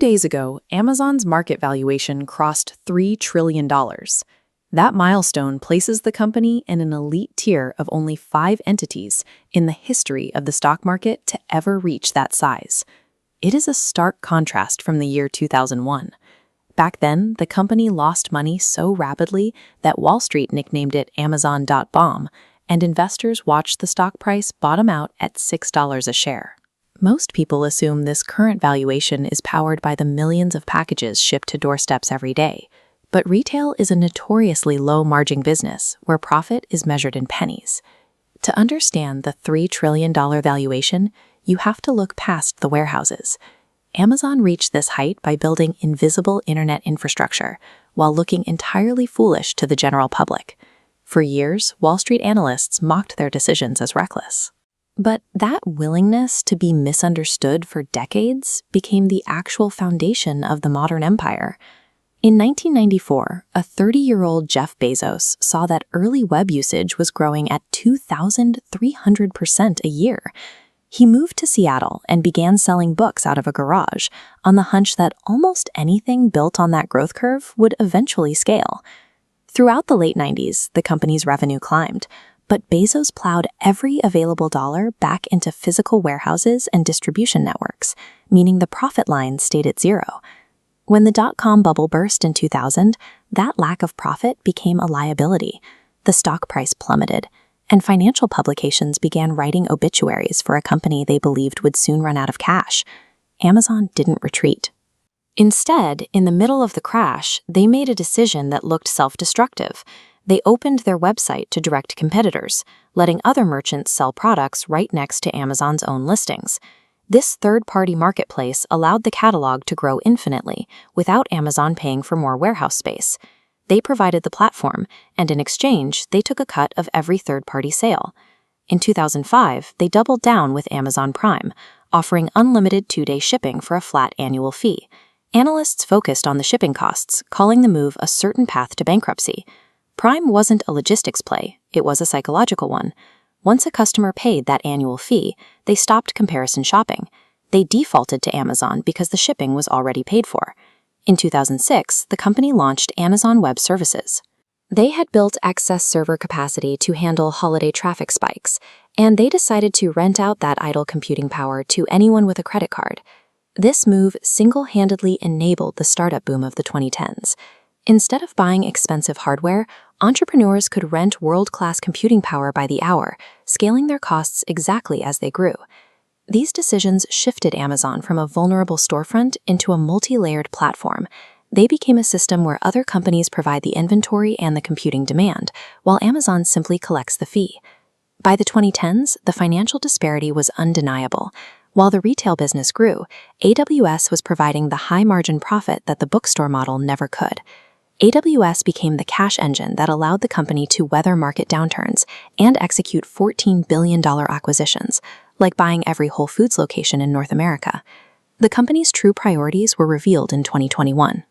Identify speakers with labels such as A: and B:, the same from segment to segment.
A: days ago, Amazon's market valuation crossed $3 trillion. That milestone places the company in an elite tier of only 5 entities in the history of the stock market to ever reach that size. It is a stark contrast from the year 2001. Back then, the company lost money so rapidly that Wall Street nicknamed it Amazon.bomb, and investors watched the stock price bottom out at $6 a share. Most people assume this current valuation is powered by the millions of packages shipped to doorsteps every day. But retail is a notoriously low-margin business where profit is measured in pennies. To understand the $3 trillion valuation, you have to look past the warehouses. Amazon reached this height by building invisible internet infrastructure while looking entirely foolish to the general public. For years, Wall Street analysts mocked their decisions as reckless. But that willingness to be misunderstood for decades became the actual foundation of the modern empire. In 1994, a 30-year-old Jeff Bezos saw that early web usage was growing at 2,300% a year. He moved to Seattle and began selling books out of a garage on the hunch that almost anything built on that growth curve would eventually scale. Throughout the late 90s, the company's revenue climbed, but Bezos plowed every available dollar back into physical warehouses and distribution networks, meaning the profit line stayed at zero. When the dot-com bubble burst in 2000, that lack of profit became a liability. The stock price plummeted, and financial publications began writing obituaries for a company they believed would soon run out of cash. Amazon didn't retreat. Instead, in the middle of the crash, they made a decision that looked self-destructive. They opened their website to direct competitors, letting other merchants sell products right next to Amazon's own listings. This third-party marketplace allowed the catalog to grow infinitely without Amazon paying for more warehouse space. They provided the platform, and in exchange, they took a cut of every third-party sale. In 2005, they doubled down with Amazon Prime, offering unlimited 2-day shipping for a flat annual fee. Analysts focused on the shipping costs, calling the move a certain path to bankruptcy. Prime wasn't a logistics play, it was a psychological one. Once a customer paid that annual fee, they stopped comparison shopping. They defaulted to Amazon because the shipping was already paid for. In 2006, the company launched Amazon Web Services. They had built excess server capacity to handle holiday traffic spikes, and they decided to rent out that idle computing power to anyone with a credit card. This move single-handedly enabled the startup boom of the 2010s. Instead of buying expensive hardware, entrepreneurs could rent world-class computing power by the hour, scaling their costs exactly as they grew. These decisions shifted Amazon from a vulnerable storefront into a multi-layered platform. They became a system where other companies provide the inventory and the computing demand, while Amazon simply collects the fee. By the 2010s, the financial disparity was undeniable. While the retail business grew, AWS was providing the high-margin profit that the bookstore model never could. AWS became the cash engine that allowed the company to weather market downturns and execute $14 billion acquisitions, like buying every Whole Foods location in North America. The company's true priorities were revealed in 2021.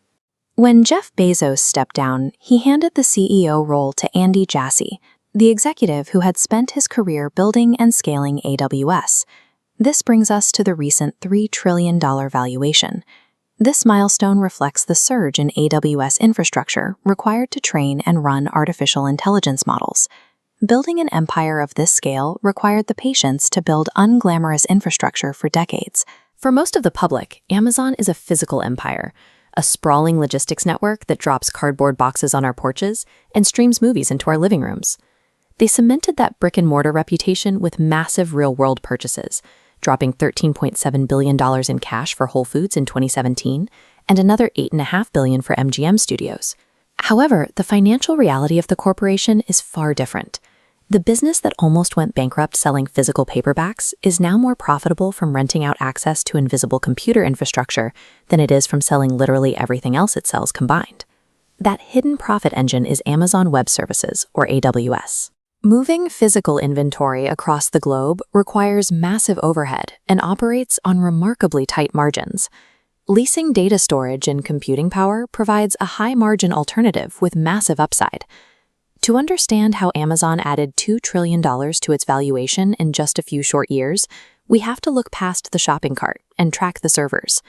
A: When Jeff Bezos stepped down, he handed the CEO role to Andy Jassy, the executive who had spent his career building and scaling AWS. This brings us to the recent $3 trillion valuation. This milestone reflects the surge in AWS infrastructure required to train and run artificial intelligence models. Building an empire of this scale required the patience to build unglamorous infrastructure for decades.
B: For most of the public, Amazon is a physical empire, a sprawling logistics network that drops cardboard boxes on our porches and streams movies into our living rooms. They cemented that brick-and-mortar reputation with massive real-world purchases, dropping $13.7 billion in cash for Whole Foods in 2017 and another $8.5 billion for MGM Studios. However, the financial reality of the corporation is far different. The business that almost went bankrupt selling physical paperbacks is now more profitable from renting out access to invisible computer infrastructure than it is from selling literally everything else it sells combined. That hidden profit engine is Amazon Web Services, or AWS. Moving physical inventory across the globe requires massive overhead and operates on remarkably tight margins. Leasing data storage and computing power provides a high-margin alternative with massive upside. To understand how Amazon added $2 trillion to its valuation in just a few short years, we have to look past the shopping cart and track the servers.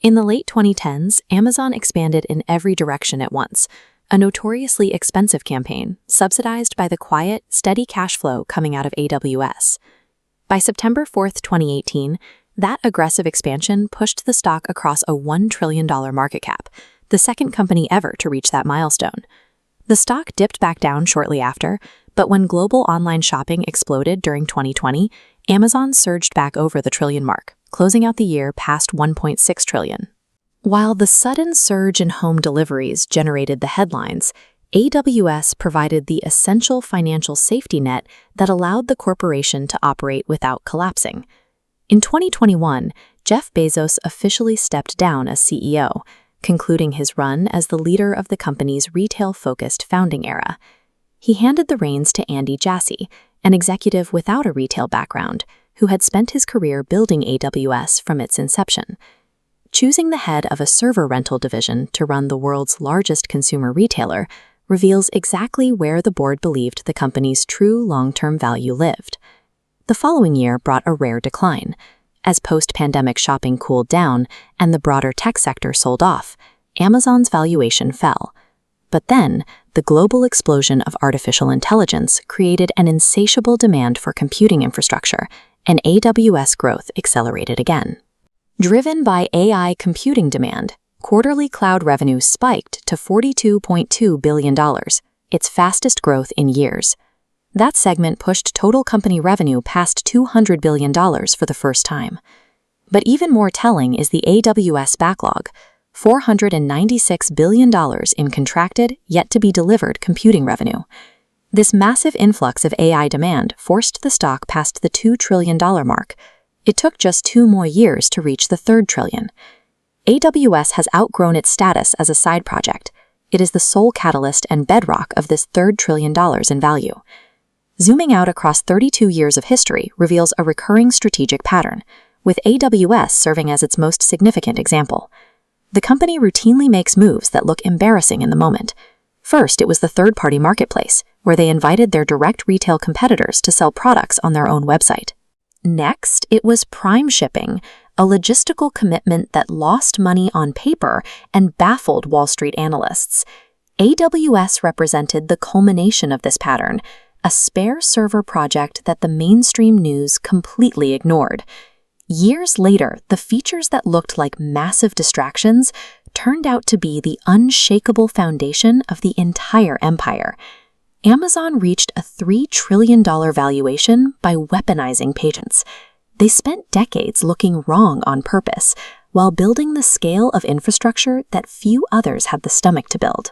B: In the late 2010s, Amazon expanded in every direction at once, a notoriously expensive campaign subsidized by the quiet, steady cash flow coming out of AWS. By September 4, 2018, that aggressive expansion pushed the stock across a $1 trillion market cap, the second company ever to reach that milestone. The stock dipped back down shortly after, but when global online shopping exploded during 2020, Amazon surged back over the trillion mark, closing out the year past $1.6 trillion. While the sudden surge in home deliveries generated the headlines, AWS provided the essential financial safety net that allowed the corporation to operate without collapsing. In 2021, Jeff Bezos officially stepped down as CEO, concluding his run as the leader of the company's retail-focused founding era. He handed the reins to Andy Jassy, an executive without a retail background, who had spent his career building AWS from its inception. Choosing the head of a server rental division to run the world's largest consumer retailer reveals exactly where the board believed the company's true long-term value lived. The following year brought a rare decline. As post-pandemic shopping cooled down and the broader tech sector sold off, Amazon's valuation fell. But then, the global explosion of artificial intelligence created an insatiable demand for computing infrastructure, and AWS growth accelerated again. Driven by AI computing demand, quarterly cloud revenue spiked to $42.2 billion, its fastest growth in years. That segment pushed total company revenue past $200 billion for the first time. But even more telling is the AWS backlog, $496 billion in contracted, yet-to-be-delivered computing revenue. This massive influx of AI demand forced the stock past the $2 trillion mark. It took just 2 more years to reach the $3 trillion. AWS has outgrown its status as a side project. It is the sole catalyst and bedrock of this $3 trillion in value. Zooming out across 32 years of history reveals a recurring strategic pattern, with AWS serving as its most significant example. The company routinely makes moves that look embarrassing in the moment. First, it was the third-party marketplace, where they invited their direct retail competitors to sell products on their own website. Next, it was prime shipping, a logistical commitment that lost money on paper and baffled Wall Street analysts. AWS represented the culmination of this pattern, a spare server project that the mainstream news completely ignored. Years later, the features that looked like massive distractions turned out to be the unshakable foundation of the entire empire. Amazon reached a $3 trillion valuation by weaponizing patience. They spent decades looking wrong on purpose, while building the scale of infrastructure that few others had the stomach to build.